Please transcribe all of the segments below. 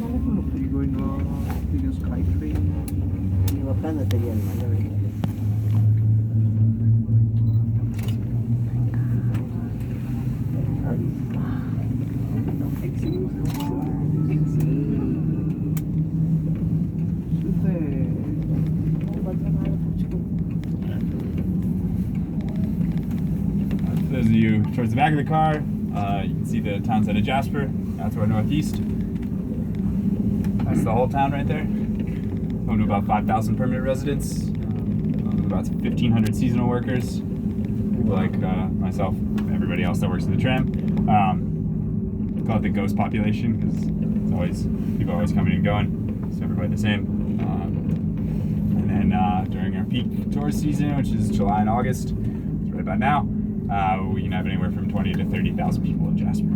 You're going in a SkyTrain. For those of you towards the back of the car, you can see the town site of Jasper. That's our northeast. That's the whole town right there. Home to about 5,000 permanent residents, about 1,500 seasonal workers, people like myself, everybody else that works in the tram. We call it the ghost population because it's always people always coming and going. It's everybody the same. And then during our peak tourist season, which is July and August, it's right about now, we can have anywhere from 20 to 30,000 people in Jasper.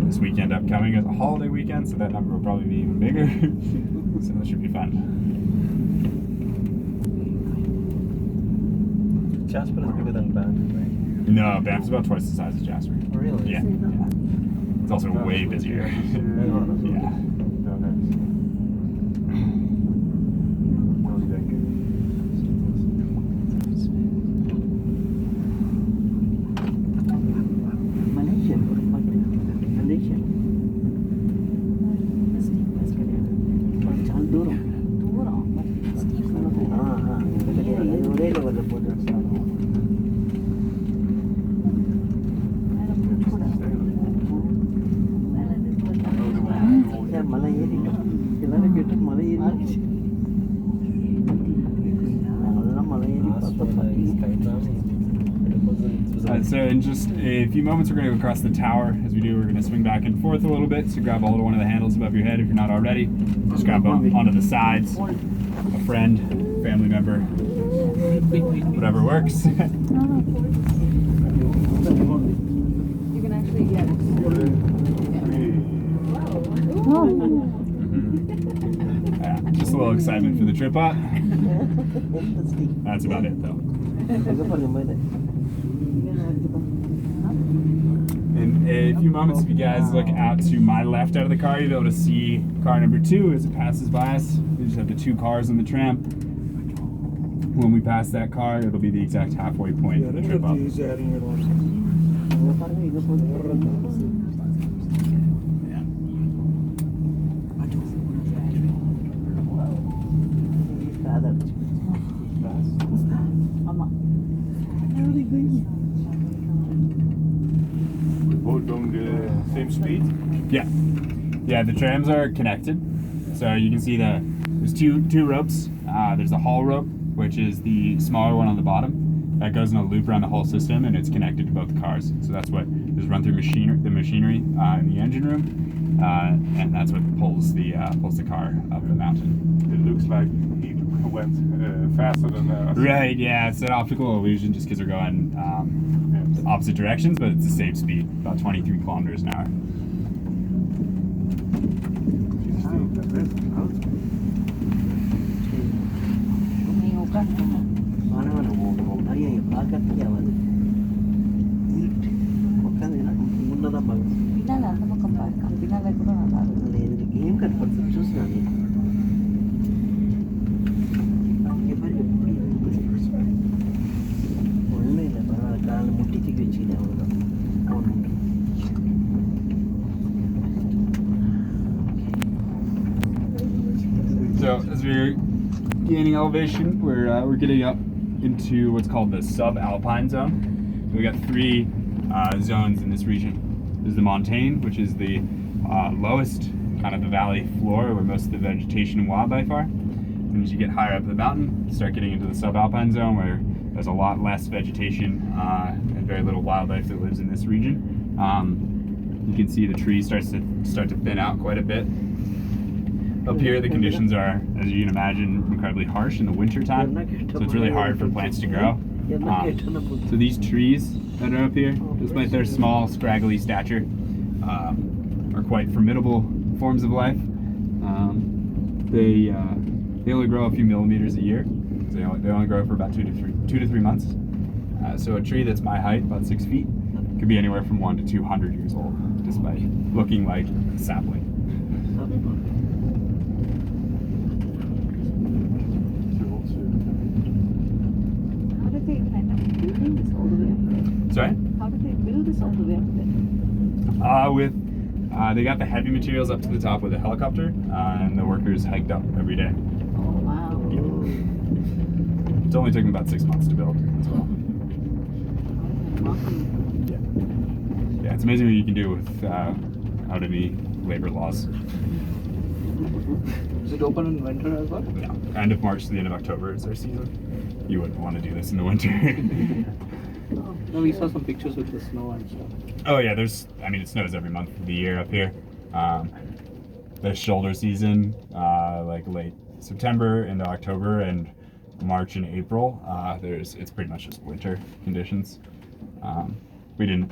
This weekend upcoming is a holiday weekend, so that number will probably be even bigger. So that should be fun. Jasper is bigger than Banff, right? No, Banff's about twice the size of Jasper. Really? Yeah. It's also way busier. Yeah. So in just a few moments we're going to go across the tower. As we do, we're going to swing back and forth a little bit. So grab a hold of one of the handles above your head if you're not already. Just grab onto the sides. A friend, family member, whatever works. You can actually get it. Yeah, just a little excitement for the trip up. That's about it though. In a few moments, if you guys look out to my left out of the car, you'll be able to see car number 2 as it passes by us. We just have the 2 cars on the tram. When we pass that car, it'll be the exact halfway point of the trip up. Both on the same speed? Yeah. Yeah, the trams are connected. So you can see there's two ropes. There's a haul rope, which is the smaller one on the bottom. That goes in a loop around the whole system, and it's connected to both cars. So that's what is run through the machinery in the engine room, and that's what pulls the car up the mountain. It looks like he went faster than us. Right, yeah, it's an optical illusion just because we're going opposite directions, but it's the same speed, about 23 kilometers an hour. So as we're gaining elevation, we're getting up into what's called the subalpine zone. So we got 3 zones in this region. There's the montane, which is the lowest kind of the valley floor where most of the vegetation and wildlife are. And as you get higher up the mountain, you start getting into the subalpine zone where there's a lot less vegetation and very little wildlife that lives in this region. You can see the trees start to thin out quite a bit. Up here, the conditions are, as you can imagine, incredibly harsh in the winter time, so it's really hard for plants to grow. So these trees that are up here, despite their small, scraggly stature, are quite formidable forms of life. They only grow a few millimeters a year. So they only grow for about 2 to 3 months. So a tree that's my height, about 6 feet, could be anywhere from 1 to 200 years old, just by looking like a sapling. How did they end up building this all the way up there? Sorry? How did they build this all the way up there? They got the heavy materials up to the top with a helicopter, and the workers hiked up every day. Oh wow. It's only took them about 6 months to build as well. Yeah, it's amazing what you can do without any labor laws. Is it open in winter as well? No, end of March to the end of October is their season. You wouldn't want to do this in the winter. No, we saw some pictures with the snow and stuff. Oh yeah, it snows every month of the year up here. There's shoulder season, like late September into October, and March and April. It's pretty much just winter conditions. We didn't